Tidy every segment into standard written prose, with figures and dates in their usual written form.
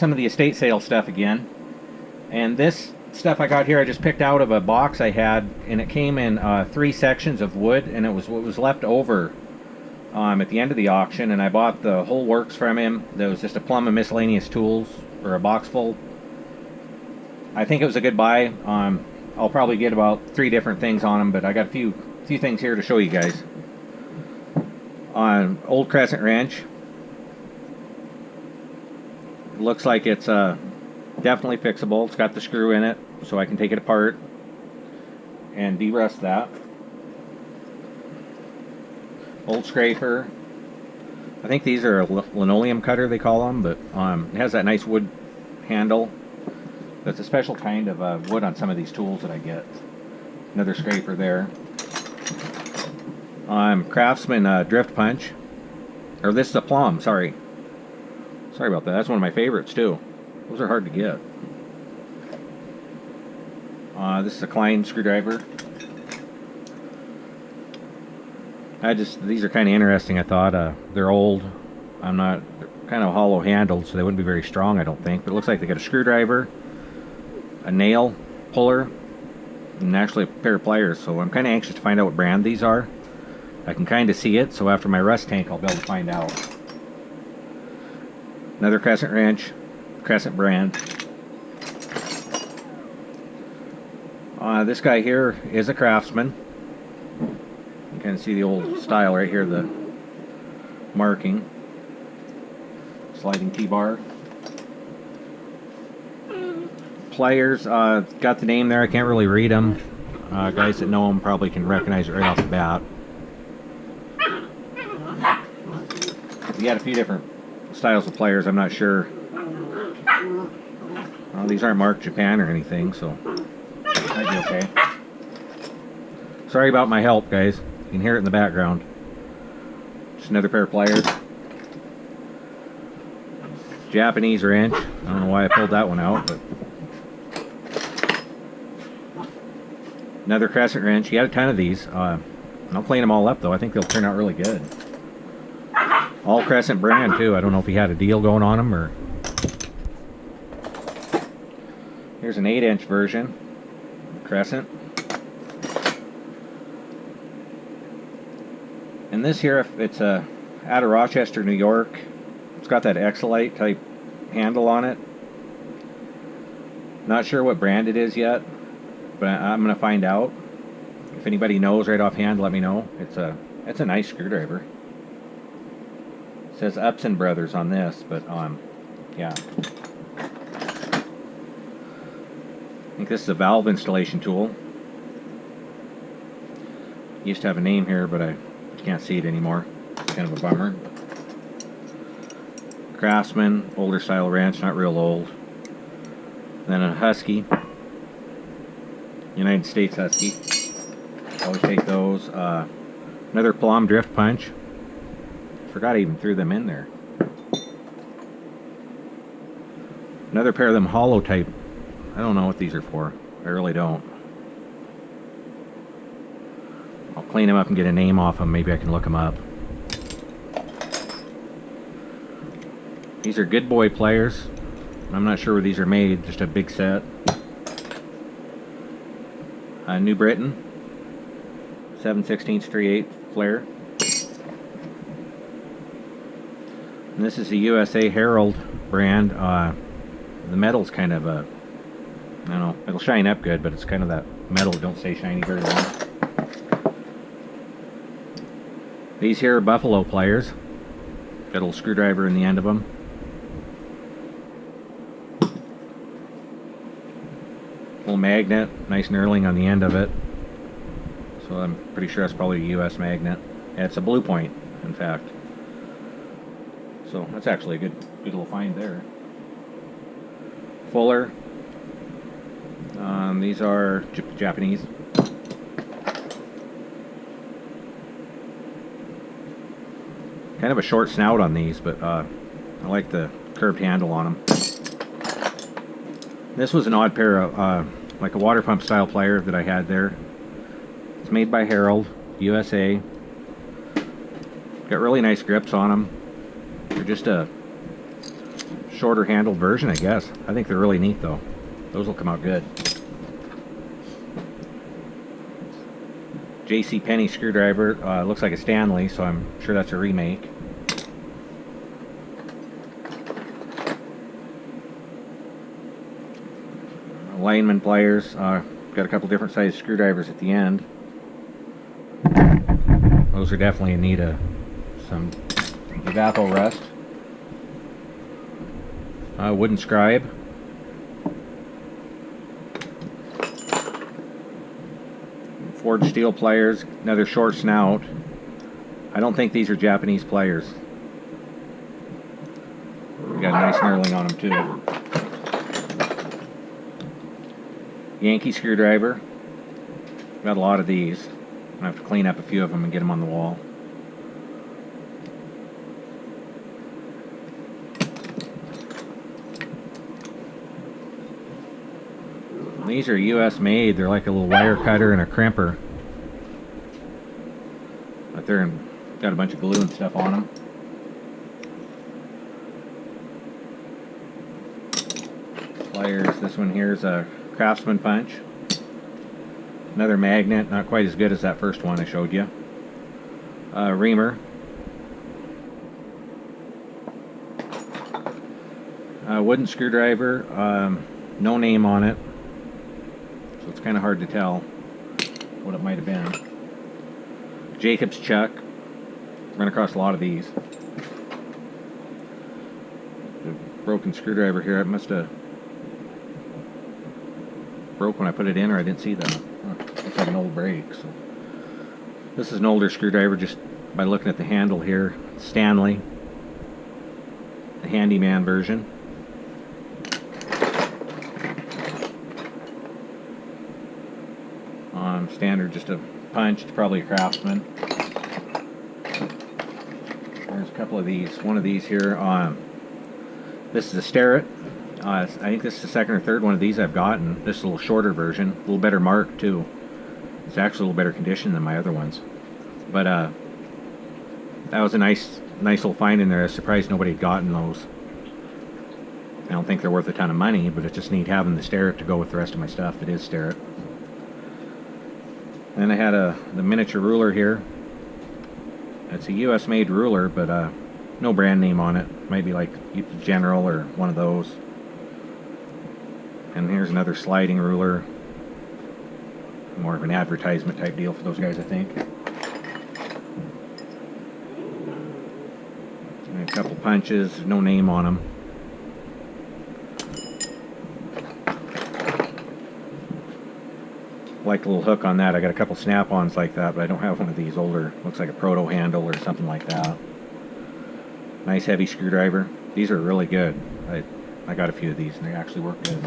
some of the estate sale stuff again. And this stuff I got here I just picked out of a box I had, and it came in 3 sections of wood, and it was what was left over at the end of the auction, and I bought the whole works from him. There was just a plum of miscellaneous tools for a box full. I think it was a good buy. I'll probably get about 3 different things on them, but I got a few things here to show you guys. Old crescent wrench. It looks like it's definitely fixable. It's got the screw in it, so I can take it apart and de-rust that. Old scraper. I think these are a linoleum cutter, they call them, but it has that nice wood handle. That's a special kind of wood on some of these tools that I get. Another scraper there. Craftsman drift punch. Or this is a PLOMB, sorry. Sorry about that. That's one of my favorites too. Those are hard to get. This is a Klein screwdriver. These are kind of interesting, I thought. They're old. They're kind of hollow handled, so they wouldn't be very strong, I don't think. But it looks like they got a screwdriver, a nail puller, and actually a pair of pliers. So I'm kind of anxious to find out what brand these are. I can kind of see it, so after my rust tank I'll be able to find out. Another crescent wrench, Crescent brand. This guy here is a Craftsman. You can see the old style right here, the marking. Sliding T-bar. Pliers, got the name there, I can't really read them. Guys that know them probably can recognize it right off the bat. We got a few different styles of pliers, I'm not sure. These aren't marked Japan or anything, so might be okay. Sorry about my help, guys. You can hear it in the background. Just another pair of pliers. Japanese wrench. I don't know why I pulled that one out, but another crescent wrench. You got a ton of these. I'll clean them all up though. I think they'll turn out really good. All Crescent brand too. I don't know if he had a deal going on them or. Here's an 8-inch version. Crescent. And this here, it's out of Rochester, New York. It's got that Exolite type handle on it. Not sure what brand it is yet, but I'm gonna find out. If anybody knows right offhand, let me know. It's a nice screwdriver. It says Upson Brothers on this, but yeah. I think this is a valve installation tool. Used to have a name here, but I can't see it anymore. It's kind of a bummer. Craftsman, older style wrench, not real old. Then a Husky, United States Husky. Always take those. Another PLOMB drift punch. Forgot I even threw them in there. Another pair of them hollow type. I don't know what these are for. I really don't. I'll clean them up and get a name off them. Maybe I can look them up. These are Good Boy pliers. I'm not sure where these are made. Just a big set. New Britain. 7/16 3/8 flare. And this is the USA Herald brand. The metal's kind of a, I don't know, it'll shine up good, but it's kind of that metal that don't stay shiny very long. These here are Buffalo pliers. Got a little screwdriver in the end of them. Little magnet, nice knurling on the end of it. So I'm pretty sure that's probably a US magnet. Yeah, it's a Blue Point, in fact. So that's actually a good little find there. Fuller. These are Japanese. Kind of a short snout on these, but I like the curved handle on them. This was an odd pair of, like a water pump style plier that I had there. It's made by Herald, USA. Got really nice grips on them. They're just a shorter handled version, I guess. I think they're really neat though. Those will come out good. JC Penney screwdriver. Looks like a Stanley, so I'm sure that's a remake. Lineman pliers. Got a couple different size screwdrivers at the end. Those are definitely in need of some evapor rust. Wooden scribe. Forged steel pliers. Another short snout. I don't think these are Japanese pliers. We got a nice knurling on them too. Yankee screwdriver. Got a lot of these. I have to clean up a few of them and get them on the wall. These are US made. They're like a little wire cutter and a crimper. But they're got a bunch of glue and stuff on them. Pliers. This one here is a CRAFTSMAN punch. Another magnet, not quite as good as that first one I showed you. Reamer. Wooden screwdriver, no name on it, so it's kind of hard to tell what it might have been. Jacob's chuck. Run across a lot of these. The broken screwdriver here, it must have broke when I put it in, or I didn't see that. Looks like an old brake. So this is an older screwdriver just by looking at the handle here. Stanley, the handyman version. Standard, just a punch. It's probably a CRAFTSMAN. There's a couple of these. One of these here. This is a STARETT. I think this is the second or third one of these I've gotten. This is a little shorter version, a little better mark too. It's actually a little better condition than my other ones. But that was a nice little find in there. I was surprised nobody had gotten those. I don't think they're worth a ton of money, but it's just neat having the STARETT to go with the rest of my stuff. It is STARETT. Then I had the miniature ruler here. It's a US made ruler, but no brand name on it. Might be like General or one of those. And here's another sliding ruler. More of an advertisement type deal for those guys, I think. And a couple punches, no name on them. Like a little hook on that. I got a couple snap-ons like that, but I don't have one of these older. Looks like a proto handle or something like that. Nice heavy screwdriver. These are really good. I got a few of these and they actually work good.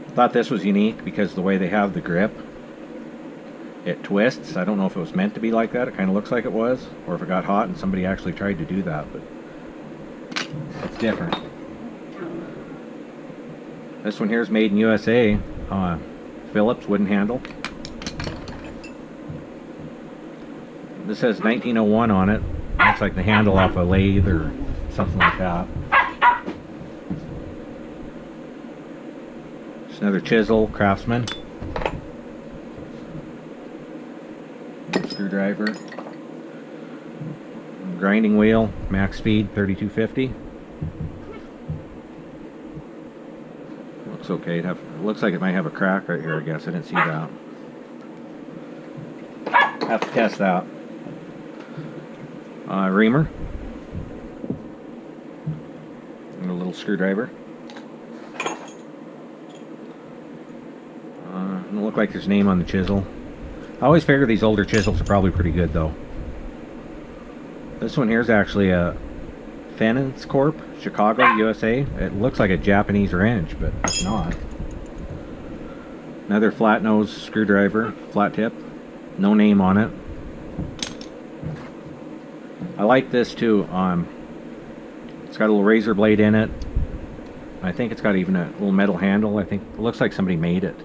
Thought this was unique because the way they have the grip, it twists. I don't know if it was meant to be like that. It kind of looks like it was, or if it got hot and somebody actually tried to do that, but it's different. This one here is made in USA. Phillips wooden handle. This says 1901 on it. Looks like the handle off a lathe or something like that. Just another chisel, CRAFTSMAN. Screwdriver. Grinding wheel, max speed 3250. Looks okay. It looks like it might have a crack right here, I guess. I didn't see that. Have to test that. Reamer. And a little screwdriver. Doesn't look like there's a name on the chisel. I always figure these older chisels are probably pretty good though. This one here is actually a Fenance Corp, Chicago, USA. It looks like a Japanese wrench, but it's not. Another flat nose screwdriver, flat tip, no name on it. I like this too. It's got a little razor blade in it. I think it's got even a little metal handle. I think it looks like somebody made it,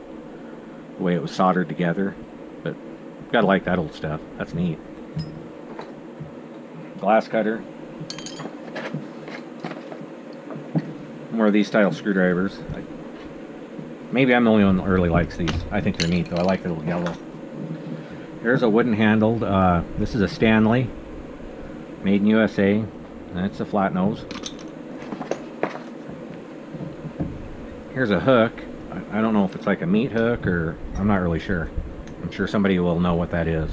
the way it was soldered together. But gotta like that old stuff. That's neat. Glass cutter. More of these style screwdrivers. Maybe I'm the only one that really likes these. I think they're neat though. I like the little yellow. There's a wooden handled. This is a Stanley, made in USA. That's a flat nose. Here's a hook. I don't know if it's like a meat hook or I'm not really sure. I'm sure somebody will know what that is.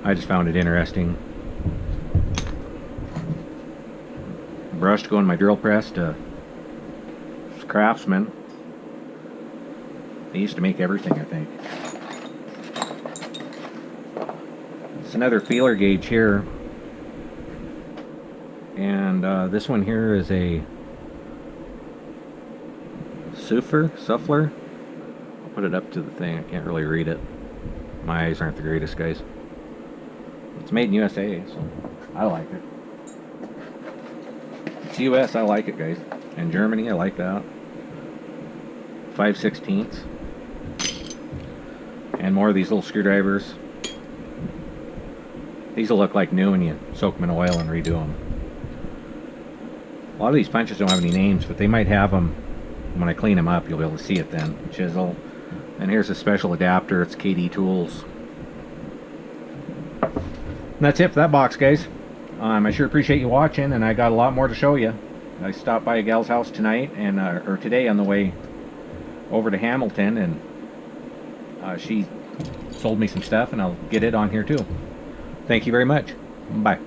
I just found it interesting. Brush to go in my drill press to CRAFTSMAN. They used to make everything, I think. It's another feeler gauge here. And this one here is a Suffler. I'll put it up to the thing. I can't really read it. My eyes aren't the greatest, guys. It's made in USA, so I like it. It's US, I like it, guys. In Germany, I like that. 5/16. And more of these little screwdrivers. These will look like new when you soak them in oil and redo them. A lot of these punches don't have any names, but they might have them. When I clean them up, you'll be able to see it then. Chisel. And here's a special adapter. It's KD Tools. And that's it for that box, guys. I sure appreciate you watching, and I got a lot more to show you. I stopped by a gal's house tonight, and or today on the way over to Hamilton, and she sold me some stuff, and I'll get it on here too. Thank you very much. Bye.